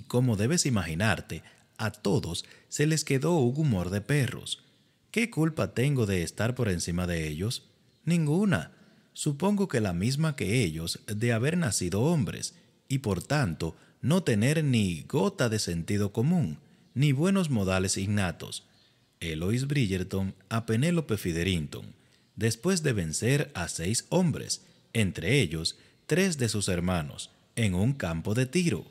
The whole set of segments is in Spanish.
como debes imaginarte, a todos se les quedó un humor de perros. ¿Qué culpa tengo de estar por encima de ellos? Ninguna. Supongo que la misma que ellos de haber nacido hombres, y por tanto no tener ni gota de sentido común, ni buenos modales innatos. Eloís Bridgerton a Penélope Featherington, después de vencer a 6 hombres, entre ellos 3 de sus hermanos, en un campo de tiro.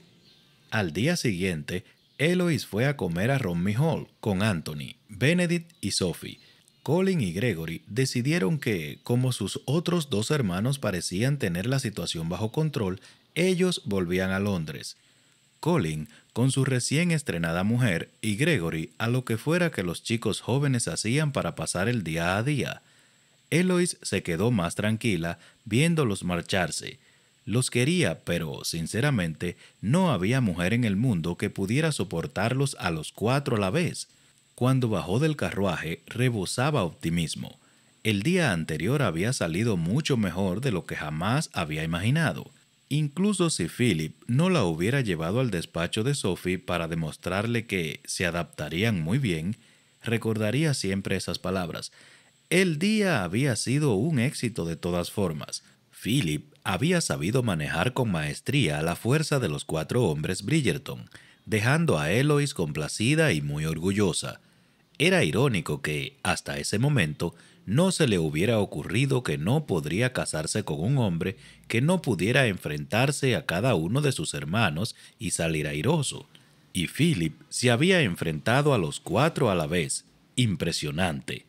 Al día siguiente, Eloís fue a comer a Romney Hall con Anthony, Benedict y Sophie. Colin y Gregory decidieron que, como sus otros 2 hermanos parecían tener la situación bajo control, ellos volvían a Londres. Colin con su recién estrenada mujer y Gregory a lo que fuera que los chicos jóvenes hacían para pasar el día a día. Eloís se quedó más tranquila viéndolos marcharse. Los quería, pero, sinceramente, no había mujer en el mundo que pudiera soportarlos a los 4 a la vez. Cuando bajó del carruaje, rebosaba optimismo. El día anterior había salido mucho mejor de lo que jamás había imaginado. Incluso si Philip no la hubiera llevado al despacho de Sophie para demostrarle que se adaptarían muy bien, recordaría siempre esas palabras. El día había sido un éxito de todas formas. Philip había sabido manejar con maestría la fuerza de los 4 hombres Bridgerton, dejando a Eloís complacida y muy orgullosa. Era irónico que, hasta ese momento, no se le hubiera ocurrido que no podría casarse con un hombre que no pudiera enfrentarse a cada uno de sus hermanos y salir airoso. Y Philip se había enfrentado a los 4 a la vez. Impresionante.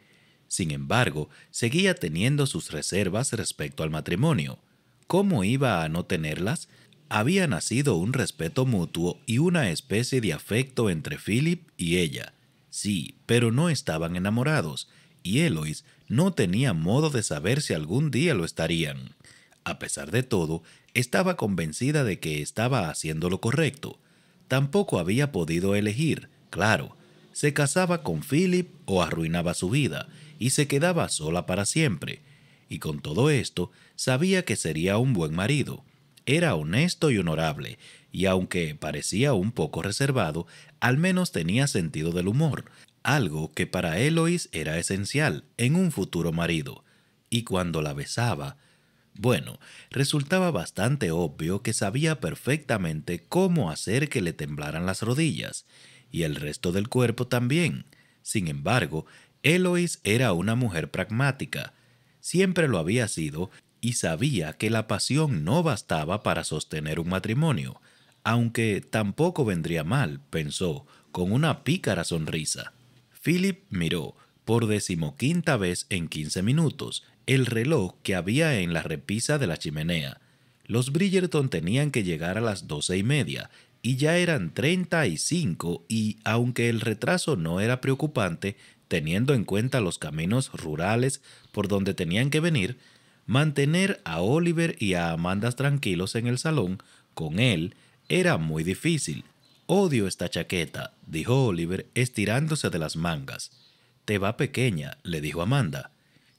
Sin embargo, seguía teniendo sus reservas respecto al matrimonio. ¿Cómo iba a no tenerlas? Había nacido un respeto mutuo y una especie de afecto entre Philip y ella. Sí, pero no estaban enamorados, y Eloís no tenía modo de saber si algún día lo estarían. A pesar de todo, estaba convencida de que estaba haciendo lo correcto. Tampoco había podido elegir, claro. Se casaba con Philip o arruinaba su vida, y se quedaba sola para siempre. Y con todo esto, sabía que sería un buen marido. Era honesto y honorable, y aunque parecía un poco reservado, al menos tenía sentido del humor, algo que para Eloís era esencial en un futuro marido. Y cuando la besaba, bueno, resultaba bastante obvio que sabía perfectamente cómo hacer que le temblaran las rodillas, y el resto del cuerpo también. Sin embargo, Eloís era una mujer pragmática. Siempre lo había sido y sabía que la pasión no bastaba para sostener un matrimonio, aunque tampoco vendría mal, pensó, con una pícara sonrisa. Philip miró, por 15ª vez en 15 minutos, el reloj que había en la repisa de la chimenea. Los Bridgerton tenían que llegar a las 12:30, y ya eran 35 y, aunque el retraso no era preocupante, teniendo en cuenta los caminos rurales por donde tenían que venir, mantener a Oliver y a Amanda tranquilos en el salón con él era muy difícil. «Odio esta chaqueta», dijo Oliver estirándose de las mangas. «Te va pequeña», le dijo Amanda.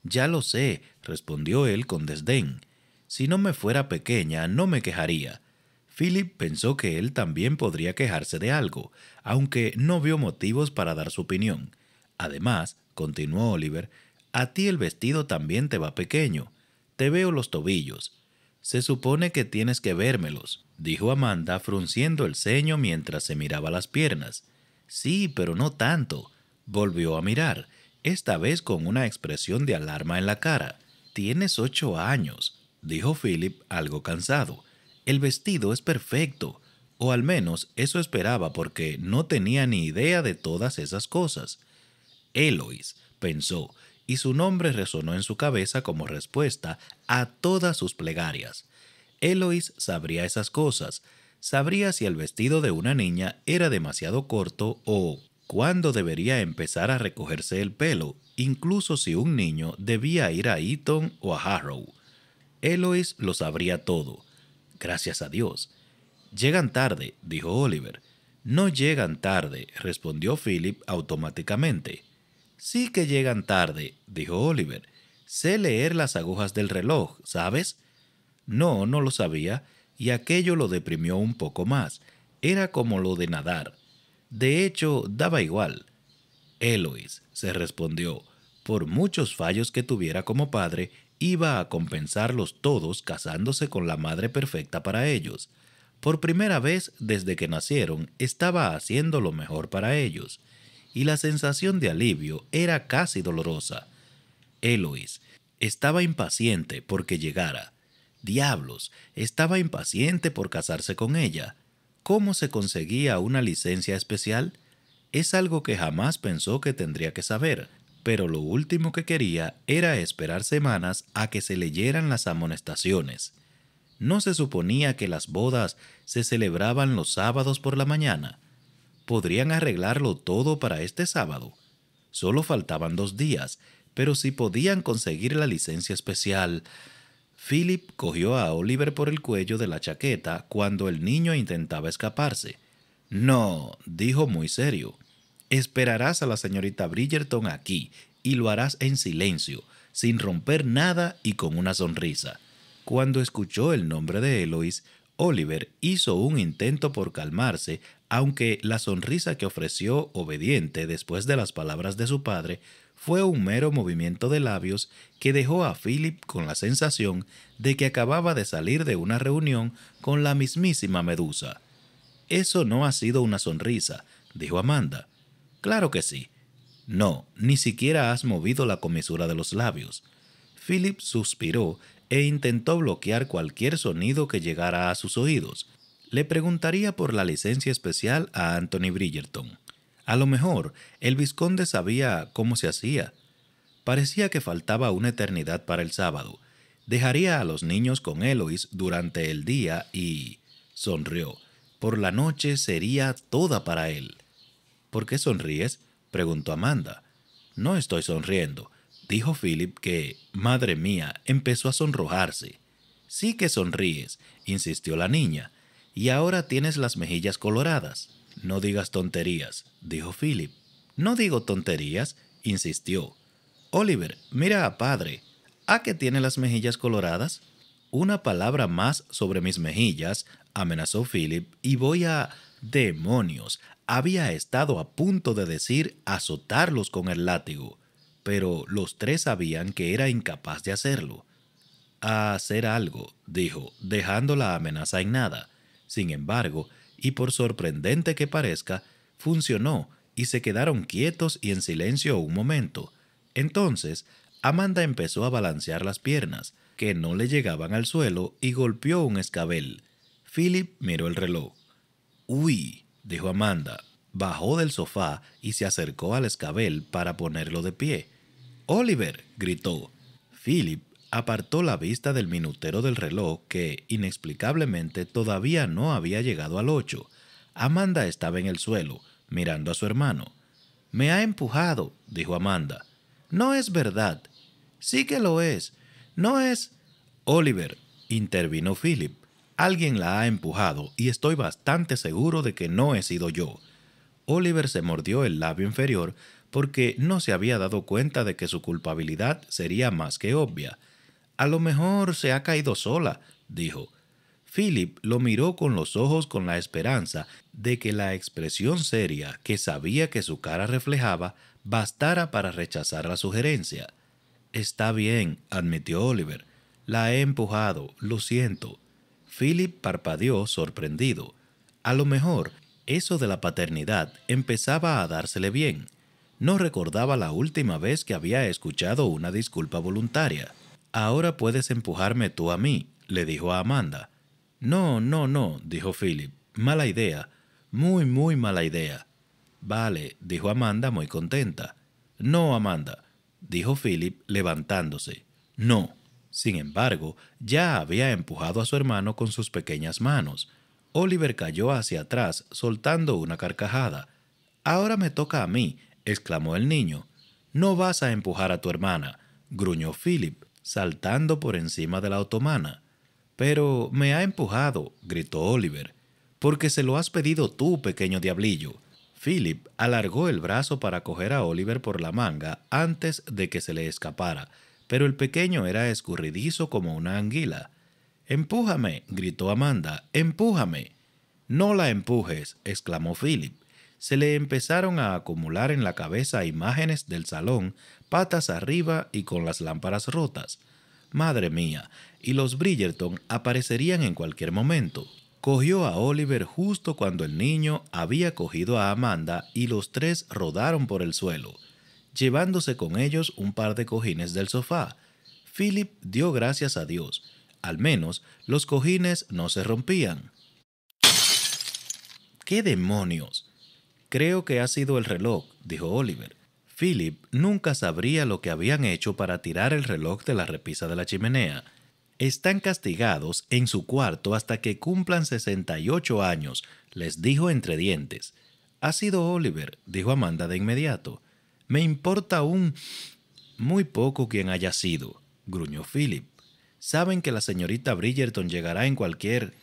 «Ya lo sé», respondió él con desdén. «Si no me fuera pequeña, no me quejaría». Philip pensó que él también podría quejarse de algo, aunque no vio motivos para dar su opinión. «Además», continuó Oliver, «a ti el vestido también te va pequeño. Te veo los tobillos». «Se supone que tienes que vérmelos», dijo Amanda frunciendo el ceño mientras se miraba las piernas. «Sí, pero no tanto». Volvió a mirar, esta vez con una expresión de alarma en la cara. «Tienes 8 años», dijo Philip algo cansado. «El vestido es perfecto». O al menos eso esperaba porque no tenía ni idea de todas esas cosas. Eloís, pensó, y su nombre resonó en su cabeza como respuesta a todas sus plegarias. Eloís sabría esas cosas, sabría si el vestido de una niña era demasiado corto o cuándo debería empezar a recogerse el pelo, incluso si un niño debía ir a Eton o a Harrow. Eloís lo sabría todo. Gracias a Dios. «Llegan tarde», dijo Oliver. «No llegan tarde», respondió Philip automáticamente. «Sí que llegan tarde», dijo Oliver. «Sé leer las agujas del reloj, ¿sabes?» No, no lo sabía, y aquello lo deprimió un poco más. Era como lo de nadar. De hecho, daba igual. Eloís, se respondió, por muchos fallos que tuviera como padre, iba a compensarlos todos casándose con la madre perfecta para ellos. Por primera vez desde que nacieron, estaba haciendo lo mejor para ellos, y la sensación de alivio era casi dolorosa. Eloís estaba impaciente porque llegara. Diablos, estaba impaciente por casarse con ella. ¿Cómo se conseguía una licencia especial? Es algo que jamás pensó que tendría que saber, pero lo último que quería era esperar semanas a que se leyeran las amonestaciones. ¿No se suponía que las bodas se celebraban los sábados por la mañana? Podrían arreglarlo todo para este sábado. Solo faltaban 2 días, pero si podían conseguir la licencia especial. Philip cogió a Oliver por el cuello de la chaqueta cuando el niño intentaba escaparse. No, dijo muy serio. Esperarás a la señorita Bridgerton aquí y lo harás en silencio, sin romper nada y con una sonrisa. Cuando escuchó el nombre de Eloís, Oliver hizo un intento por calmarse, aunque la sonrisa que ofreció obediente después de las palabras de su padre fue un mero movimiento de labios que dejó a Philip con la sensación de que acababa de salir de una reunión con la mismísima Medusa. «Eso no ha sido una sonrisa», dijo Amanda. «Claro que sí». «No, ni siquiera has movido la comisura de los labios». Philip suspiró e intentó bloquear cualquier sonido que llegara a sus oídos. Le preguntaría por la licencia especial a Anthony Bridgerton. A lo mejor el vizconde sabía cómo se hacía. Parecía que faltaba una eternidad para el sábado. Dejaría a los niños con Eloís durante el día y... sonrió. Por la noche sería toda para él. «¿Por qué sonríes?», preguntó Amanda. «No estoy sonriendo», dijo Philip que, madre mía, empezó a sonrojarse. «Sí que sonríes», insistió la niña, «y ahora tienes las mejillas coloradas». «No digas tonterías», dijo Philip. «No digo tonterías», insistió. «Oliver, mira a padre. ¿A qué tiene las mejillas coloradas?» «Una palabra más sobre mis mejillas», amenazó Philip, «y voy a... ¡Demonios!». Había estado a punto de decir azotarlos con el látigo, pero los tres sabían que era incapaz de hacerlo. «A hacer algo», dijo, dejando la amenaza en nada. Sin embargo, y por sorprendente que parezca, funcionó y se quedaron quietos y en silencio un momento. Entonces, Amanda empezó a balancear las piernas, que no le llegaban al suelo, y golpeó un escabel. Philip miró el reloj. «Uy», dijo Amanda, bajó del sofá y se acercó al escabel para ponerlo de pie. «Oliver», gritó. Philip apartó la vista del minutero del reloj que, inexplicablemente, todavía no había llegado al 8. Amanda estaba en el suelo, mirando a su hermano. «Me ha empujado», dijo Amanda. «No es verdad». «Sí que lo es. No es...» «Oliver», intervino Philip. «Alguien la ha empujado y estoy bastante seguro de que no he sido yo». Oliver se mordió el labio inferior porque no se había dado cuenta de que su culpabilidad sería más que obvia. «A lo mejor se ha caído sola», dijo. Philip lo miró con los ojos con la esperanza de que la expresión seria que sabía que su cara reflejaba bastara para rechazar la sugerencia. «Está bien», admitió Oliver. «La he empujado, lo siento». Philip parpadeó sorprendido. A lo mejor eso de la paternidad empezaba a dársele bien. No recordaba la última vez que había escuchado una disculpa voluntaria. «Ahora puedes empujarme tú a mí», le dijo a Amanda. «No, no, no», dijo Philip. «Mala idea. Muy, muy mala idea». «Vale», dijo Amanda muy contenta. «No, Amanda», dijo Philip levantándose. «No». Sin embargo, ya había empujado a su hermano con sus pequeñas manos. Oliver cayó hacia atrás, soltando una carcajada. «Ahora me toca a mí», exclamó el niño. «No vas a empujar a tu hermana», gruñó Philip, saltando por encima de la otomana. «Pero me ha empujado», gritó Oliver. «Porque se lo has pedido tú, pequeño diablillo». Philip alargó el brazo para coger a Oliver por la manga antes de que se le escapara, pero el pequeño era escurridizo como una anguila. «Empújame», gritó Amanda, «empújame». «No la empujes», exclamó Philip. Se le empezaron a acumular en la cabeza imágenes del salón, patas arriba y con las lámparas rotas. Madre mía, y los Bridgerton aparecerían en cualquier momento. Cogió a Oliver justo cuando el niño había cogido a Amanda y los tres rodaron por el suelo, llevándose con ellos un par de cojines del sofá. Philip dio gracias a Dios. Al menos los cojines no se rompían. ¿Qué demonios? Creo que ha sido el reloj, dijo Oliver. Philip nunca sabría lo que habían hecho para tirar el reloj de la repisa de la chimenea. Están castigados en su cuarto hasta que cumplan 68 años, les dijo entre dientes. Ha sido Oliver, dijo Amanda de inmediato. Me importa muy poco quien haya sido, gruñó Philip. Saben que la señorita Bridgerton llegará en cualquier...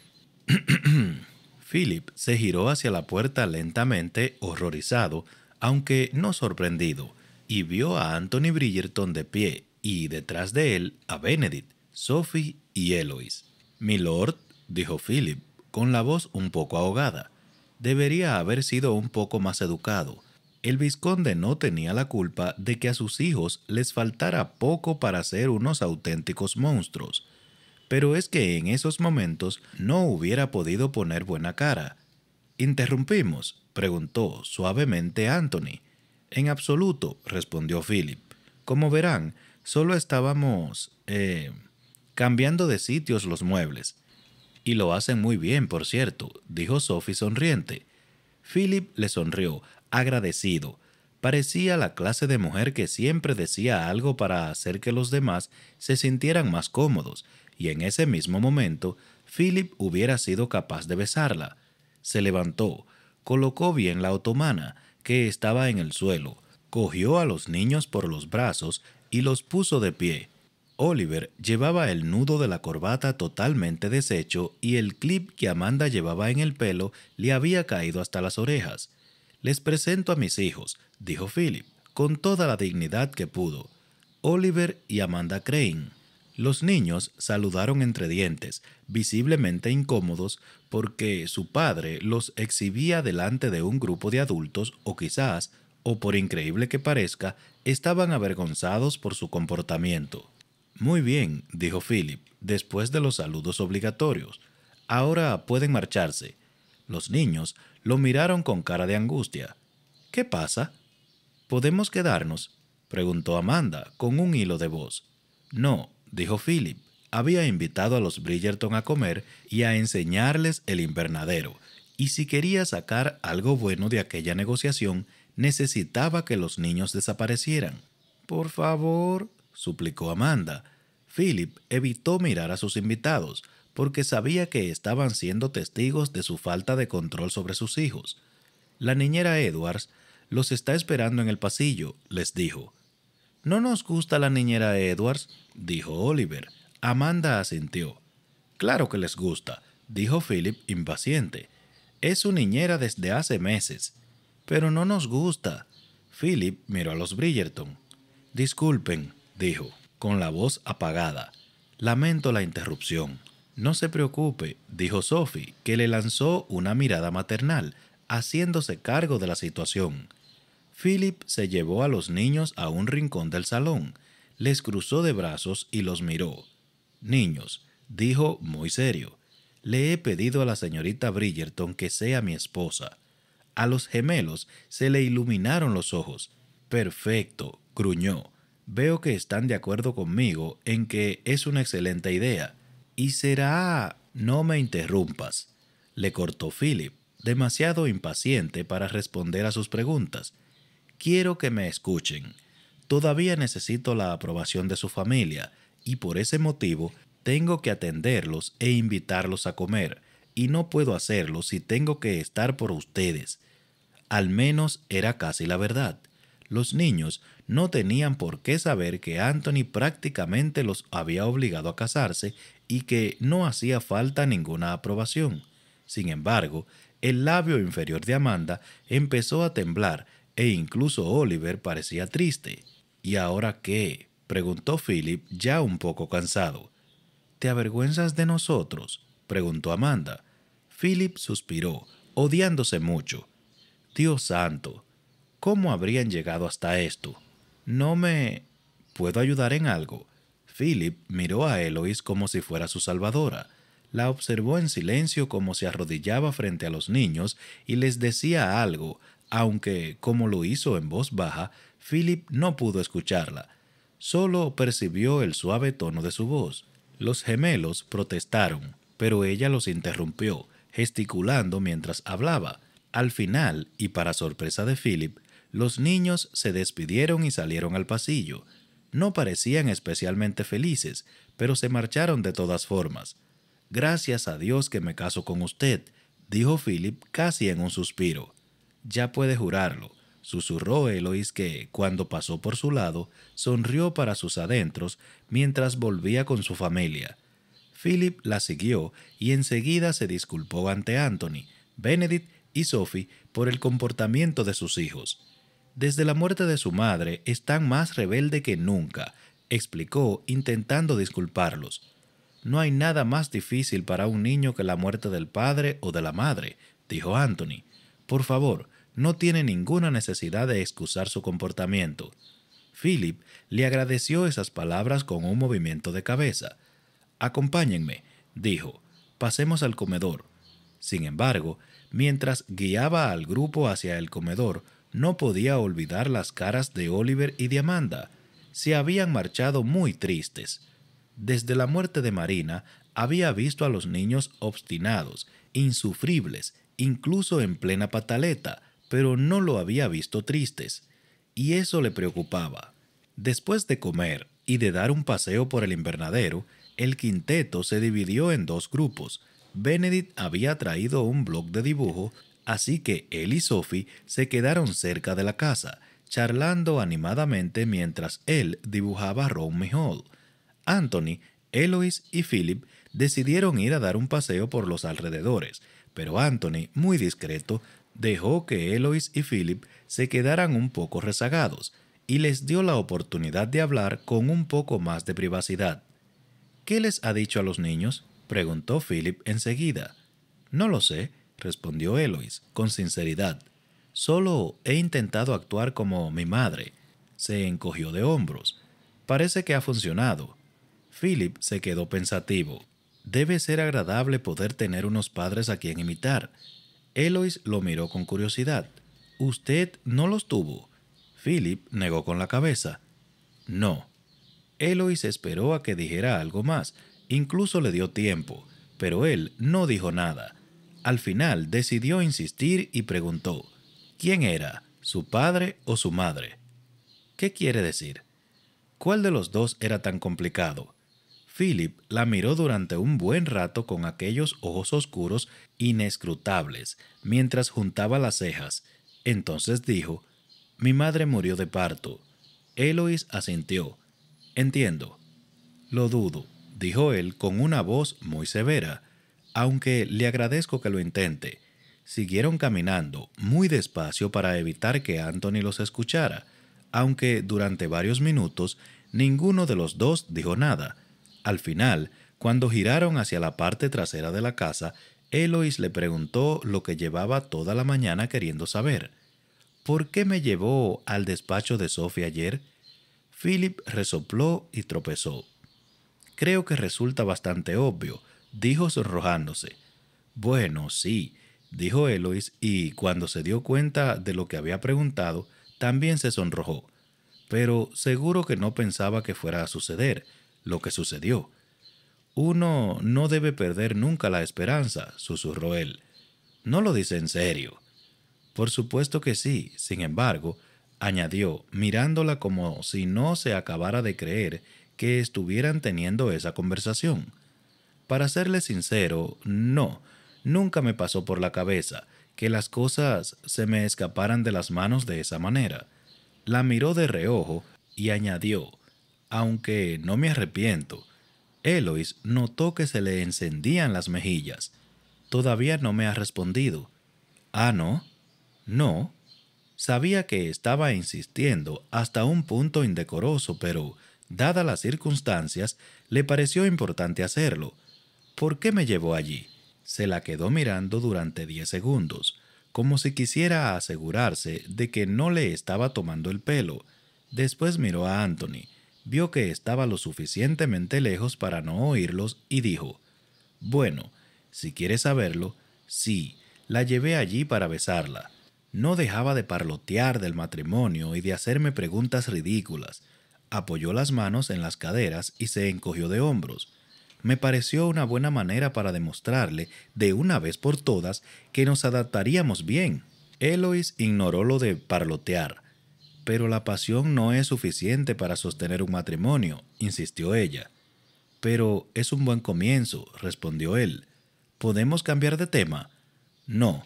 Philip se giró hacia la puerta lentamente, horrorizado, aunque no sorprendido, y vio a Anthony Bridgerton de pie, y detrás de él a Benedict, Sophie y Eloise. «Milord», dijo Philip, con la voz un poco ahogada. Debería haber sido un poco más educado. El vizconde no tenía la culpa de que a sus hijos les faltara poco para ser unos auténticos monstruos. Pero es que en esos momentos no hubiera podido poner buena cara. «¿Interrumpimos?», preguntó suavemente Anthony. «En absoluto», respondió Philip. «Como verán, solo estábamos... cambiando de sitios los muebles». «Y lo hacen muy bien, por cierto», dijo Sophie sonriente. Philip le sonrió, agradecido. Parecía la clase de mujer que siempre decía algo para hacer que los demás se sintieran más cómodos, y en ese mismo momento Philip hubiera sido capaz de besarla. Se levantó, colocó bien la otomana, que estaba en el suelo, cogió a los niños por los brazos y los puso de pie. Oliver llevaba el nudo de la corbata totalmente deshecho y el clip que Amanda llevaba en el pelo le había caído hasta las orejas. «Les presento a mis hijos», dijo Philip, con toda la dignidad que pudo. «Oliver y Amanda Crane». Los niños saludaron entre dientes, visiblemente incómodos porque su padre los exhibía delante de un grupo de adultos o quizás, o por increíble que parezca, estaban avergonzados por su comportamiento. «Muy bien», dijo Philip, después de los saludos obligatorios. «Ahora pueden marcharse». Los niños lo miraron con cara de angustia. «¿Qué pasa?» «¿Podemos quedarnos?», preguntó Amanda con un hilo de voz. «No», dijo Philip. Había invitado a los Bridgerton a comer y a enseñarles el invernadero, y si quería sacar algo bueno de aquella negociación, necesitaba que los niños desaparecieran. «Por favor», suplicó Amanda. Philip evitó mirar a sus invitados, porque sabía que estaban siendo testigos de su falta de control sobre sus hijos. «La niñera Edwards los está esperando en el pasillo», les dijo. «¿No nos gusta la niñera Edwards?», dijo Oliver. Amanda asintió. «Claro que les gusta», dijo Philip impaciente. «Es su niñera desde hace meses». «Pero no nos gusta». Philip miró a los Bridgerton. «Disculpen», dijo, con la voz apagada. «Lamento la interrupción». «No se preocupe», dijo Sophie, que le lanzó una mirada maternal, haciéndose cargo de la situación. Philip se llevó a los niños a un rincón del salón, les cruzó de brazos y los miró. «Niños», dijo muy serio, «le he pedido a la señorita Bridgerton que sea mi esposa». A los gemelos se le iluminaron los ojos. «Perfecto», gruñó. «Veo que están de acuerdo conmigo en que es una excelente idea. Y será... No me interrumpas», le cortó Philip, demasiado impaciente para responder a sus preguntas. «Quiero que me escuchen. Todavía necesito la aprobación de su familia, y por ese motivo tengo que atenderlos e invitarlos a comer, y no puedo hacerlo si tengo que estar por ustedes». Al menos era casi la verdad. Los niños no tenían por qué saber que Anthony prácticamente los había obligado a casarse y que no hacía falta ninguna aprobación. Sin embargo, el labio inferior de Amanda empezó a temblar e incluso Oliver parecía triste. «¿Y ahora qué?», preguntó Philip, ya un poco cansado. «¿Te avergüenzas de nosotros?», preguntó Amanda. Philip suspiró, odiándose mucho. Dios santo, ¿cómo habrían llegado hasta esto? No me... ¿Puedo ayudar en algo? Philip miró a Eloise como si fuera su salvadora. La observó en silencio como se arrodillaba frente a los niños y les decía algo, aunque, como lo hizo en voz baja, Philip no pudo escucharla. Solo percibió el suave tono de su voz. Los gemelos protestaron, pero ella los interrumpió, gesticulando mientras hablaba. Al final, y para sorpresa de Philip, los niños se despidieron y salieron al pasillo. No parecían especialmente felices, pero se marcharon de todas formas. «Gracias a Dios que me caso con usted», dijo Philip casi en un suspiro. «Ya puede jurarlo», susurró Eloise que, cuando pasó por su lado, sonrió para sus adentros mientras volvía con su familia. Philip la siguió y enseguida se disculpó ante Anthony, Benedict y Sophie por el comportamiento de sus hijos. «Desde la muerte de su madre están más rebelde que nunca», explicó intentando disculparlos. «No hay nada más difícil para un niño que la muerte del padre o de la madre», dijo Anthony. «Por favor, no tiene ninguna necesidad de excusar su comportamiento». Philip le agradeció esas palabras con un movimiento de cabeza. «Acompáñenme», dijo. «Pasemos al comedor». Sin embargo, mientras guiaba al grupo hacia el comedor, no podía olvidar las caras de Oliver y de Amanda. Se habían marchado muy tristes. Desde la muerte de Marina, había visto a los niños obstinados, insufribles, incluso en plena pataleta, pero no lo había visto tristes. Y eso le preocupaba. Después de comer y de dar un paseo por el invernadero, el quinteto se dividió en dos grupos. Benedict había traído un bloc de dibujo, así que él y Sophie se quedaron cerca de la casa, charlando animadamente mientras él dibujaba Romney Hall. Anthony, Eloise y Philip decidieron ir a dar un paseo por los alrededores, pero Anthony, muy discreto, dejó que Eloise y Philip se quedaran un poco rezagados y les dio la oportunidad de hablar con un poco más de privacidad. «¿Qué les ha dicho a los niños?», preguntó Philip enseguida. «No lo sé», respondió Eloise con sinceridad. «Solo he intentado actuar como mi madre». Se encogió de hombros. «Parece que ha funcionado». Philip se quedó pensativo. Debe ser agradable poder tener unos padres a quien imitar. Eloise lo miró con curiosidad. «¿Usted no los tuvo?» Philip negó con la cabeza. «No». Eloise esperó a que dijera algo más, incluso le dio tiempo, pero él no dijo nada. Al final decidió insistir y preguntó: «¿Quién era, su padre o su madre?». «¿Qué quiere decir? ¿Cuál de los dos era tan complicado?». Philip la miró durante un buen rato con aquellos ojos oscuros inescrutables, mientras juntaba las cejas. Entonces dijo: «Mi madre murió de parto». Eloise asintió. «Entiendo». «Lo dudo», dijo él con una voz muy severa, «aunque le agradezco que lo intente». Siguieron caminando muy despacio para evitar que Anthony los escuchara, aunque durante varios minutos ninguno de los dos dijo nada. Al final, cuando giraron hacia la parte trasera de la casa, Eloise le preguntó lo que llevaba toda la mañana queriendo saber. «¿Por qué me llevó al despacho de Sophie ayer?». Philip resopló y tropezó. «Creo que resulta bastante obvio», dijo sonrojándose. «Bueno, sí», dijo Eloise, y cuando se dio cuenta de lo que había preguntado, también se sonrojó. «Pero seguro que no pensaba que fuera a suceder lo que sucedió». «Uno no debe perder nunca la esperanza», susurró él. «¿No lo dice en serio?». «Por supuesto que sí. Sin embargo», añadió, mirándola como si no se acabara de creer que estuvieran teniendo esa conversación. «Para serle sincero, no, nunca me pasó por la cabeza que las cosas se me escaparan de las manos de esa manera». La miró de reojo y añadió: «Aunque no me arrepiento». Eloise notó que se le encendían las mejillas. «Todavía no me ha respondido». «¿Ah, no?». «No». Sabía que estaba insistiendo hasta un punto indecoroso, pero, dadas las circunstancias, le pareció importante hacerlo. «¿Por qué me llevó allí?». Se la quedó mirando durante 10 segundos, como si quisiera asegurarse de que no le estaba tomando el pelo. Después miró a Anthony, vio que estaba lo suficientemente lejos para no oírlos y dijo: «Bueno, si quieres saberlo, sí, la llevé allí para besarla. No dejaba de parlotear del matrimonio y de hacerme preguntas ridículas. Apoyó las manos en las caderas y se encogió de hombros. Me pareció una buena manera para demostrarle de una vez por todas que nos adaptaríamos bien». Eloise ignoró lo de parlotear. «Pero la pasión no es suficiente para sostener un matrimonio», insistió ella. «Pero es un buen comienzo», respondió él. «¿Podemos cambiar de tema?» «No.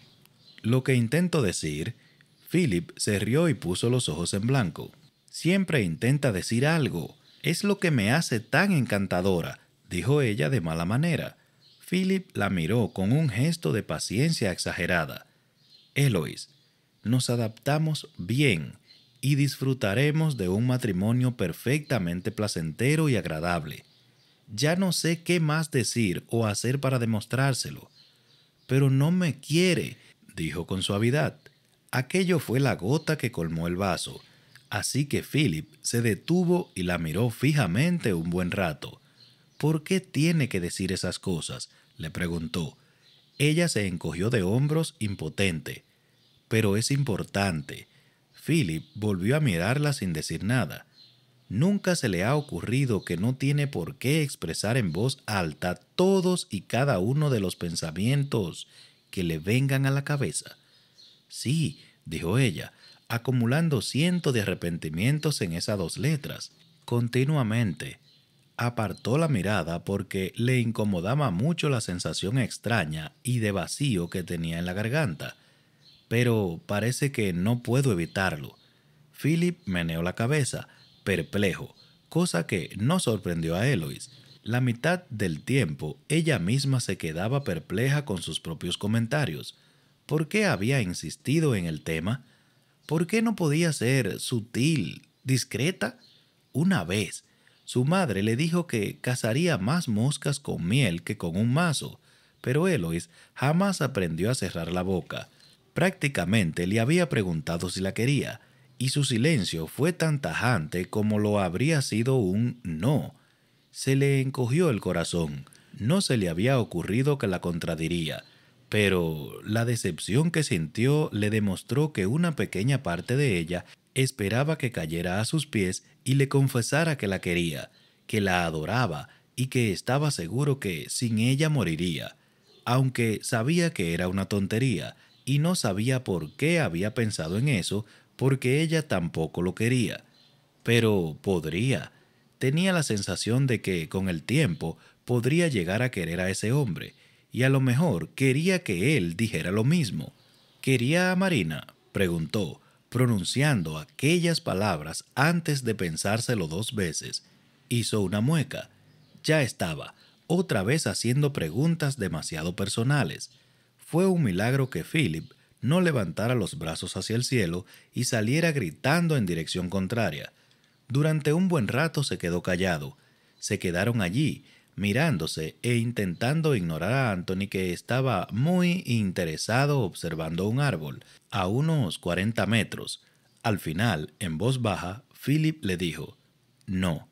Lo que intento decir…» Philip se rió y puso los ojos en blanco. «Siempre intenta decir algo. Es lo que me hace tan encantadora», dijo ella de mala manera. Philip la miró con un gesto de paciencia exagerada. «Eloise, nos adaptamos bien y disfrutaremos de un matrimonio perfectamente placentero y agradable. Ya no sé qué más decir o hacer para demostrárselo». «Pero no me quiere», dijo con suavidad. Aquello fue la gota que colmó el vaso, así que Philip se detuvo y la miró fijamente un buen rato. «¿Por qué tiene que decir esas cosas?», le preguntó. Ella se encogió de hombros impotente. «Pero es importante». Philip volvió a mirarla sin decir nada. Nunca se le ha ocurrido que no tiene por qué expresar en voz alta todos y cada uno de los pensamientos que le vengan a la cabeza. «Sí», dijo ella, acumulando cientos de arrepentimientos en esas 2 letras. «Continuamente». Apartó la mirada porque le incomodaba mucho la sensación extraña y de vacío que tenía en la garganta. «Pero parece que no puedo evitarlo». Philip meneó la cabeza, perplejo, cosa que no sorprendió a Eloise. La mitad del tiempo ella misma se quedaba perpleja con sus propios comentarios. ¿Por qué había insistido en el tema? ¿Por qué no podía ser sutil, discreta? Una vez, su madre le dijo que cazaría más moscas con miel que con un mazo, pero Eloise jamás aprendió a cerrar la boca. Prácticamente le había preguntado si la quería, y su silencio fue tan tajante como lo habría sido un no. Se le encogió el corazón. No se le había ocurrido que la contradiría, pero la decepción que sintió le demostró que una pequeña parte de ella esperaba que cayera a sus pies y le confesara que la quería, que la adoraba y que estaba seguro que sin ella moriría, aunque sabía que era una tontería y no sabía por qué había pensado en eso, porque ella tampoco lo quería. Pero podría. Tenía la sensación de que con el tiempo podría llegar a querer a ese hombre, y a lo mejor quería que él dijera lo mismo. «¿Quería a Marina?», preguntó, pronunciando aquellas palabras antes de pensárselo 2 veces. Hizo una mueca. Ya estaba, otra vez haciendo preguntas demasiado personales. Fue un milagro que Philip no levantara los brazos hacia el cielo y saliera gritando en dirección contraria. Durante un buen rato se quedó callado. Se quedaron allí, mirándose e intentando ignorar a Anthony, que estaba muy interesado observando un árbol, a unos 40 metros. Al final, en voz baja, Philip le dijo: «No».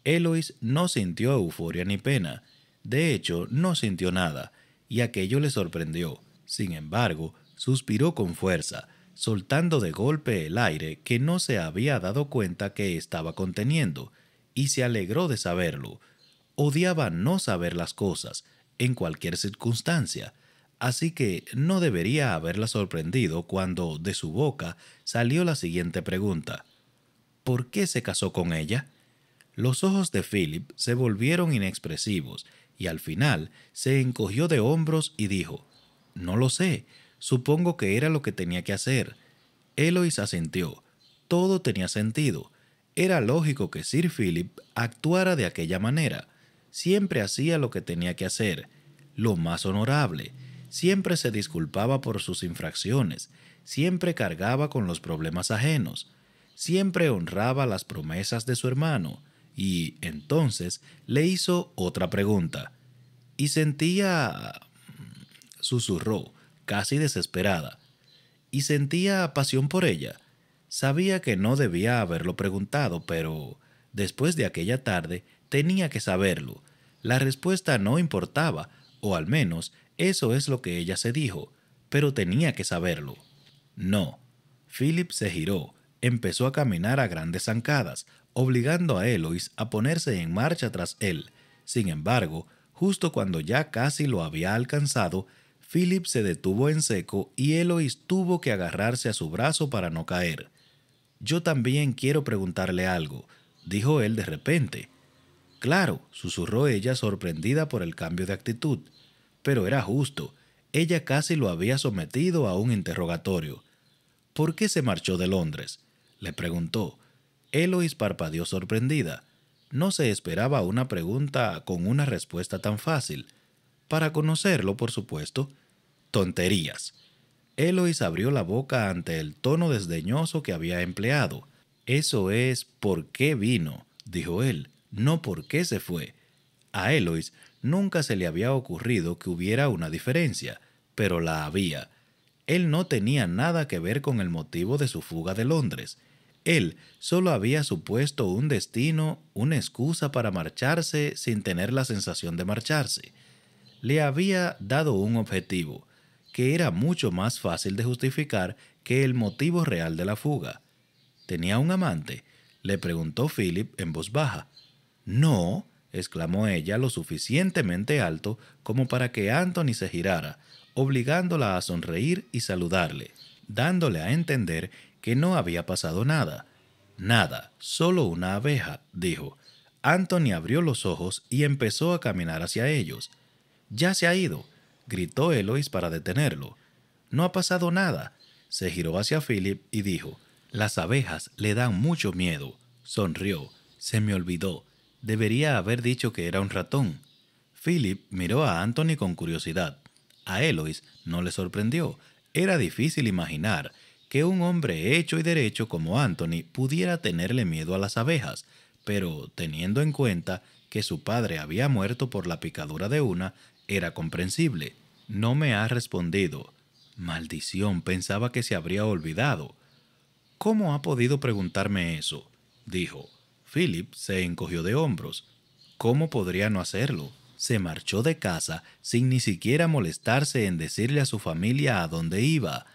Eloise no sintió euforia ni pena. De hecho, no sintió nada, y aquello le sorprendió. Sin embargo, suspiró con fuerza, soltando de golpe el aire que no se había dado cuenta que estaba conteniendo, y se alegró de saberlo. Odiaba no saber las cosas, en cualquier circunstancia, así que no debería haberla sorprendido cuando de su boca salió la siguiente pregunta: «¿Por qué se casó con ella?». Los ojos de Philip se volvieron inexpresivos y al final se encogió de hombros y dijo: «No lo sé, supongo que era lo que tenía que hacer». Eloise asintió. Todo tenía sentido. Era lógico que Sir Philip actuara de aquella manera. Siempre hacía lo que tenía que hacer, lo más honorable. Siempre se disculpaba por sus infracciones. Siempre cargaba con los problemas ajenos. Siempre honraba las promesas de su hermano. Y entonces le hizo otra pregunta. ¿Y sentía susurró, casi desesperada. ¿Y sentía pasión por ella? Sabía que no debía haberlo preguntado, pero después de aquella tarde tenía que saberlo. La respuesta no importaba, o al menos eso es lo que ella se dijo, pero tenía que saberlo. No. Philip se giró, empezó a caminar a grandes zancadas, obligando a Eloise a ponerse en marcha tras él. Sin embargo, justo cuando ya casi lo había alcanzado, Philip se detuvo en seco y Eloise tuvo que agarrarse a su brazo para no caer. «Yo también quiero preguntarle algo», dijo él de repente. «Claro», susurró ella sorprendida por el cambio de actitud. Pero era justo. Ella casi lo había sometido a un interrogatorio. «¿Por qué se marchó de Londres?», le preguntó. Eloise parpadeó sorprendida. No se esperaba una pregunta con una respuesta tan fácil. Para conocerlo, por supuesto. «Tonterías». Eloise abrió la boca ante el tono desdeñoso que había empleado. «Eso es por qué vino», dijo él, «no por qué se fue». A Eloise nunca se le había ocurrido que hubiera una diferencia, pero la había. Él no tenía nada que ver con el motivo de su fuga de Londres. Él solo había supuesto un destino, una excusa para marcharse sin tener la sensación de marcharse. Le había dado un objetivo, que era mucho más fácil de justificar que el motivo real de la fuga. ¿Tenía un amante?, le preguntó Philip en voz baja. «No», exclamó ella lo suficientemente alto como para que Anthony se girara, obligándola a sonreír y saludarle, dándole a entender que no había pasado nada. «Nada, solo una abeja», dijo. Anthony abrió los ojos y empezó a caminar hacia ellos. «Ya se ha ido», gritó Eloise para detenerlo. «No ha pasado nada». Se giró hacia Philip y dijo: «Las abejas le dan mucho miedo». Sonrió. «Se me olvidó. Debería haber dicho que era un ratón». Philip miró a Anthony con curiosidad. A Eloise no le sorprendió. Era difícil imaginar que un hombre hecho y derecho como Anthony pudiera tenerle miedo a las abejas, pero teniendo en cuenta que su padre había muerto por la picadura de una, era comprensible. «No me ha respondido». Maldición, pensaba que se habría olvidado. «¿Cómo ha podido preguntarme eso?», dijo. Philip se encogió de hombros. ¿Cómo podría no hacerlo? Se marchó de casa sin ni siquiera molestarse en decirle a su familia a dónde iba.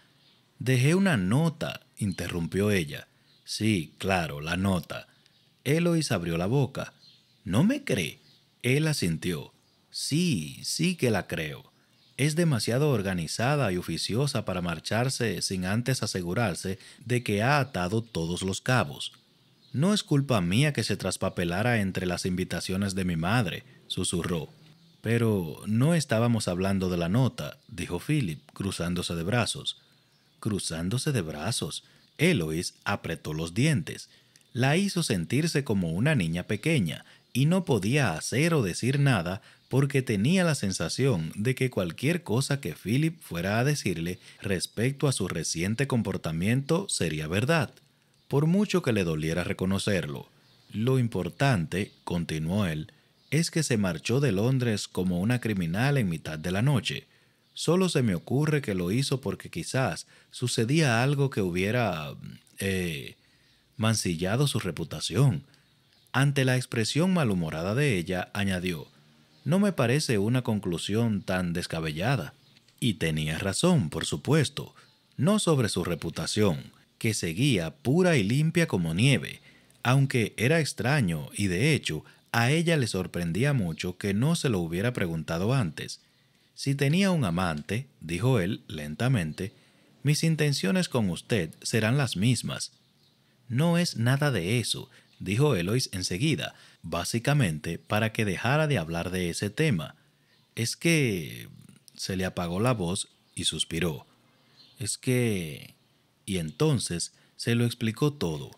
«Dejé una nota», interrumpió ella. «Sí, claro, la nota». Eloise abrió la boca. «¿No me cree?». Él asintió. «Sí, sí que la creo. Es demasiado organizada y oficiosa para marcharse sin antes asegurarse de que ha atado todos los cabos». «No es culpa mía que se traspapelara entre las invitaciones de mi madre», susurró. «Pero no estábamos hablando de la nota», dijo Philip, cruzándose de brazos. Cruzándose de brazos. Eloise apretó los dientes. La hizo sentirse como una niña pequeña y no podía hacer o decir nada porque tenía la sensación de que cualquier cosa que Philip fuera a decirle respecto a su reciente comportamiento sería verdad, por mucho que le doliera reconocerlo. «Lo importante», continuó él, «es que se marchó de Londres como una criminal en mitad de la noche. Solo se me ocurre que lo hizo porque quizás sucedía algo que hubiera mancillado su reputación». Ante la expresión malhumorada de ella, añadió: «No me parece una conclusión tan descabellada». Y tenía razón, por supuesto. No sobre su reputación, que seguía pura y limpia como nieve, aunque era extraño y de hecho a ella le sorprendía mucho que no se lo hubiera preguntado antes. «Si tenía un amante», dijo él lentamente, «mis intenciones con usted serán las mismas». «No es nada de eso», dijo Eloise enseguida, básicamente para que dejara de hablar de ese tema. «Es que...» se le apagó la voz y suspiró. «Es que...» Y entonces se lo explicó todo.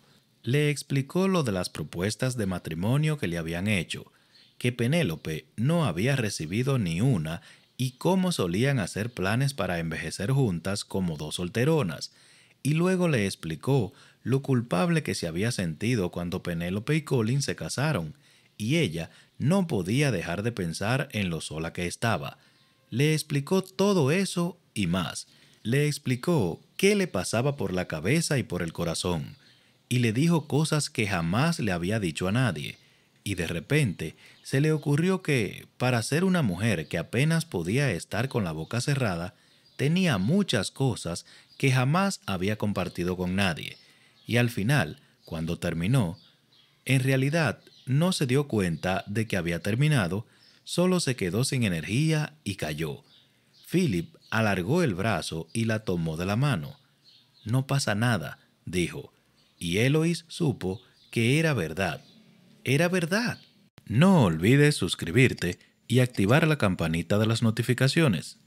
Le explicó lo de las propuestas de matrimonio que le habían hecho, que Penélope no había recibido ni una y cómo solían hacer planes para envejecer juntas como dos solteronas, y luego le explicó lo culpable que se había sentido cuando Penélope y Colin se casaron, y ella no podía dejar de pensar en lo sola que estaba. Le explicó todo eso y más. Le explicó qué le pasaba por la cabeza y por el corazón, y le dijo cosas que jamás le había dicho a nadie. Y de repente se le ocurrió que, para ser una mujer que apenas podía estar con la boca cerrada, tenía muchas cosas que jamás había compartido con nadie. Y al final, cuando terminó, en realidad no se dio cuenta de que había terminado, solo se quedó sin energía y cayó. Philip alargó el brazo y la tomó de la mano. No pasa nada, dijo, y Eloís supo que era verdad. Era verdad. No olvides suscribirte y activar la campanita de las notificaciones.